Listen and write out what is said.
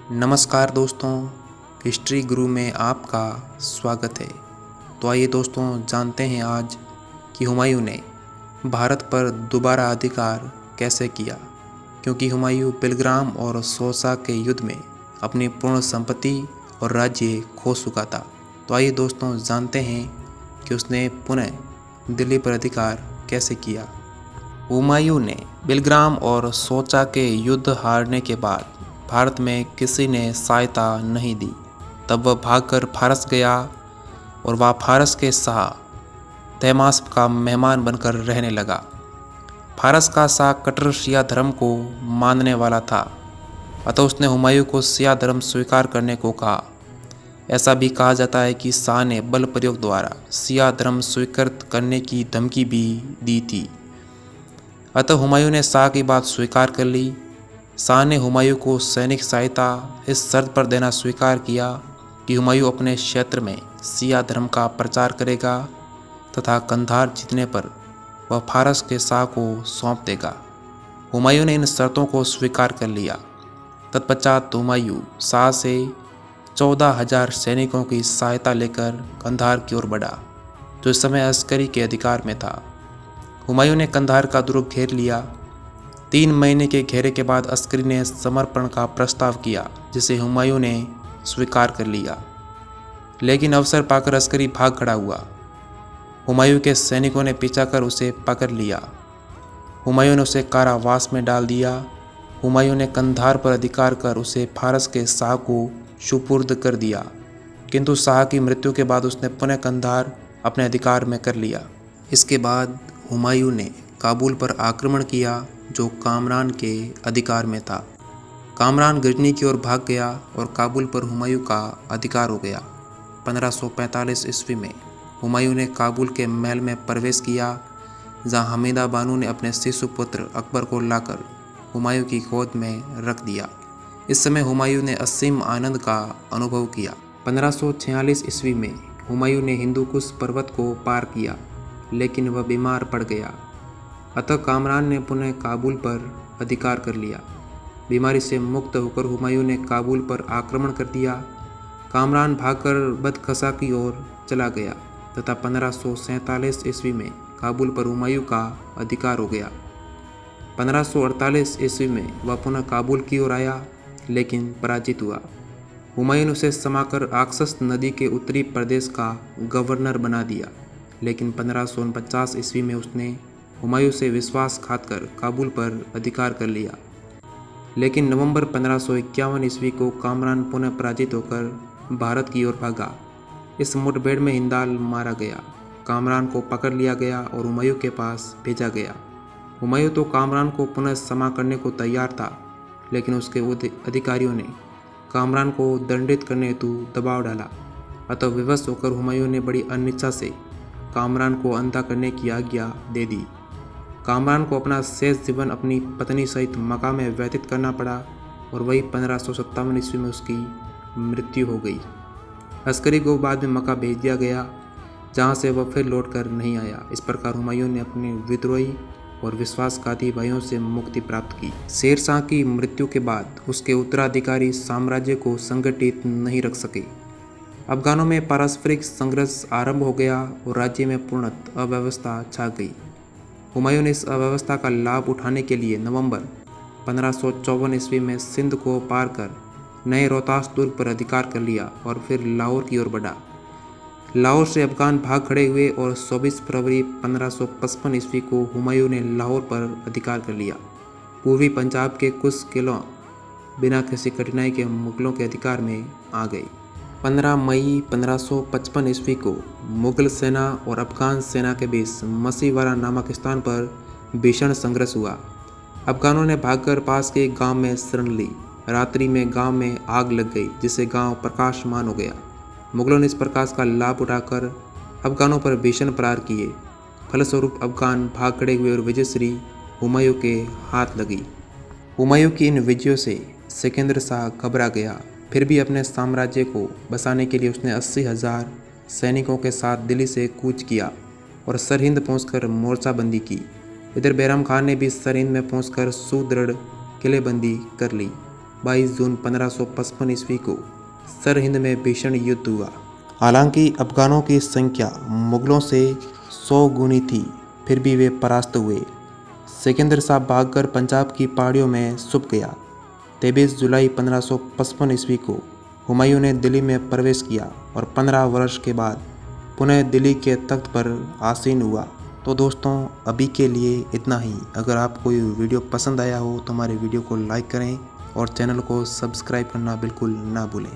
नमस्कार दोस्तों, हिस्ट्री गुरु में आपका स्वागत है। तो आइए दोस्तों जानते हैं आज कि हुमायूं ने भारत पर दोबारा अधिकार कैसे किया, क्योंकि हुमायूं पिलग्राम और सोसा के युद्ध में अपनी पूर्ण संपत्ति और राज्य खो चुका था। तो आइए दोस्तों जानते हैं कि उसने पुनः दिल्ली पर अधिकार कैसे किया। हुमायूं ने बिलग्राम और सोचा के युद्ध हारने के बाद भारत में किसी ने सहायता नहीं दी। तब वह भागकर फारस गया और वह फारस के शाह तहमास्प का मेहमान बनकर रहने लगा। फारस का शाह कट्टर शिया धर्म को मानने वाला था, अतः उसने हुमायूं को शिया धर्म स्वीकार करने को कहा। ऐसा भी कहा जाता है कि शाह ने बल प्रयोग द्वारा शिया धर्म स्वीकृत करने की धमकी भी दी थी। अतः हुमायूं ने शाह की बात स्वीकार कर ली। शाह ने हुमायूं को सैनिक सहायता इस शर्त पर देना स्वीकार किया कि हुमायूं अपने क्षेत्र में शिया धर्म का प्रचार करेगा तथा कंधार जीतने पर वह फारस के शाह को सौंप देगा। हुमायूं ने इन शर्तों को स्वीकार कर लिया। तत्पश्चात हुमायूं शाह से 14,000 सैनिकों की सहायता लेकर कंधार की ओर बढ़ा, जो इस समय अस्करी के अधिकार में था। हुमायूं ने कंधार का दुर्ग घेर लिया। 3 महीने के घेरे के बाद अस्करी ने समर्पण का प्रस्ताव किया, जिसे हुमायूं ने स्वीकार कर लिया। लेकिन अवसर पाकर अस्करी भाग खड़ा हुआ। हुमायूं के सैनिकों ने पीछा कर उसे पकड़ लिया। हुमायूं ने उसे कारावास में डाल दिया। हुमायूं ने कंधार पर अधिकार कर उसे फारस के शाह को सुपुर्द कर दिया, किंतु शाह की मृत्यु के बाद उसने पुनः कंधार अपने अधिकार में कर लिया। इसके बाद हुमायूं ने काबुल पर आक्रमण किया, जो कामरान के अधिकार में था। कामरान गजनी की ओर भाग गया और काबुल पर हुमायूं का अधिकार हो गया। 1545 ईस्वी में हुमायूं ने काबुल के महल में प्रवेश किया, जहां हमीदा बानो ने अपने शिशु पुत्र अकबर को लाकर हुमायूं की गोद में रख दिया। इस समय हुमायूं ने असीम आनंद का अनुभव किया। 1546 ईस्वी में हुमायूं ने हिंदुकुश पर्वत को पार किया, लेकिन वह बीमार पड़ गया। अतः कामरान ने पुनः काबुल पर अधिकार कर लिया। बीमारी से मुक्त होकर हुमायूं ने काबुल पर आक्रमण कर दिया। कामरान भागकर बदखसा की ओर चला गया तथा 1547 ईस्वी में काबुल पर हुमायूं का अधिकार हो गया। 1548 ईस्वी में वह पुनः काबुल की ओर आया, लेकिन पराजित हुआ। हुमायूं ने उसे समाकर आक्सस नदी के उत्तरी प्रदेश का गवर्नर बना दिया, लेकिन 1549 ईस्वी में उसने हुमायूं से विश्वासघात कर काबुल पर अधिकार कर लिया। लेकिन नवंबर 1551 ईस्वी को कामरान पुनः पराजित होकर भारत की ओर भागा। इस मुठभेड़ में हिंदाल मारा गया। कामरान को पकड़ लिया गया और हुमायूं के पास भेजा गया। हुमायूं तो कामरान को पुनः क्षमा करने को तैयार था, लेकिन उसके अधिकारियों ने कामरान को दंडित करने हेतु दबाव डाला। अतः विवश होकर हुमायूं ने बड़ी अनिच्छा से कामरान को अंधा करने की आज्ञा दे दी। कामरान को अपना शेष जीवन अपनी पत्नी सहित मक्का में व्यतीत करना पड़ा और वही 1557 ईस्वी में उसकी मृत्यु हो गई। अस्करी को बाद में मक्का भेज दिया गया, जहां से वह फिर लौटकर नहीं आया। इस प्रकार हुमायूं ने अपने विद्रोही और विश्वासघाती भाइयों से मुक्ति प्राप्त की। शेर शाह की मृत्यु के बाद उसके उत्तराधिकारी साम्राज्य को संगठित नहीं रख सके। अफगानों में पारस्परिक संघर्ष आरंभ हो गया और राज्य में पूर्णतः अव्यवस्था छा गई। हुमायूं ने इस अव्यवस्था का लाभ उठाने के लिए नवंबर 1554 ईस्वी में सिंध को पार कर नए रोहतास दुर्ग पर अधिकार कर लिया और फिर लाहौर की ओर बढ़ा। लाहौर से अफगान भाग खड़े हुए और 24 फरवरी 1555 ईस्वी को हुमायूं ने लाहौर पर अधिकार कर लिया। पूर्वी पंजाब के कुछ किलों बिना किसी कठिनाई के मुगलों के अधिकार में आ गए। 15 मई 1555 ईस्वी को मुगल सेना और अफगान सेना के बीच मसीवारा नामक स्थान पर भीषण संघर्ष हुआ। अफगानों ने भागकर पास के एक गांव में शरण ली। रात्रि में गांव में आग लग गई, जिससे गांव प्रकाशमान हो गया। मुगलों ने इस प्रकाश का लाभ उठाकर अफगानों पर भीषण प्रहार किए। फलस्वरूप अफगान भाग खड़े हुए और विजयश्री हुमायूं के हाथ लगी। हुमायूं की इन विजयों से सिकंदर शाह घबरा गया। फिर भी अपने साम्राज्य को बसाने के लिए उसने 80,000 सैनिकों के साथ दिल्ली से कूच किया और सरहिंद पहुंचकर मोर्चाबंदी की। इधर बैराम खान ने भी सरहिंद में पहुंचकर सुदृढ़ किलेबंदी कर ली। 22 जून 1555 ईस्वी को सरहिंद में भीषण युद्ध हुआ। हालांकि अफगानों की संख्या मुगलों से 100 गुनी थी, फिर भी वे परास्त हुए। सिकंदर शाह भागकर पंजाब की पहाड़ियों में छुप गया। 23 जुलाई 1555 ईस्वी को हुमायूं ने दिल्ली में प्रवेश किया और 15 वर्ष के बाद पुनः दिल्ली के तख्त पर आसीन हुआ। तो दोस्तों, अभी के लिए इतना ही। अगर आपको ये वीडियो पसंद आया हो तो हमारे वीडियो को लाइक करें और चैनल को सब्सक्राइब करना बिल्कुल ना भूलें।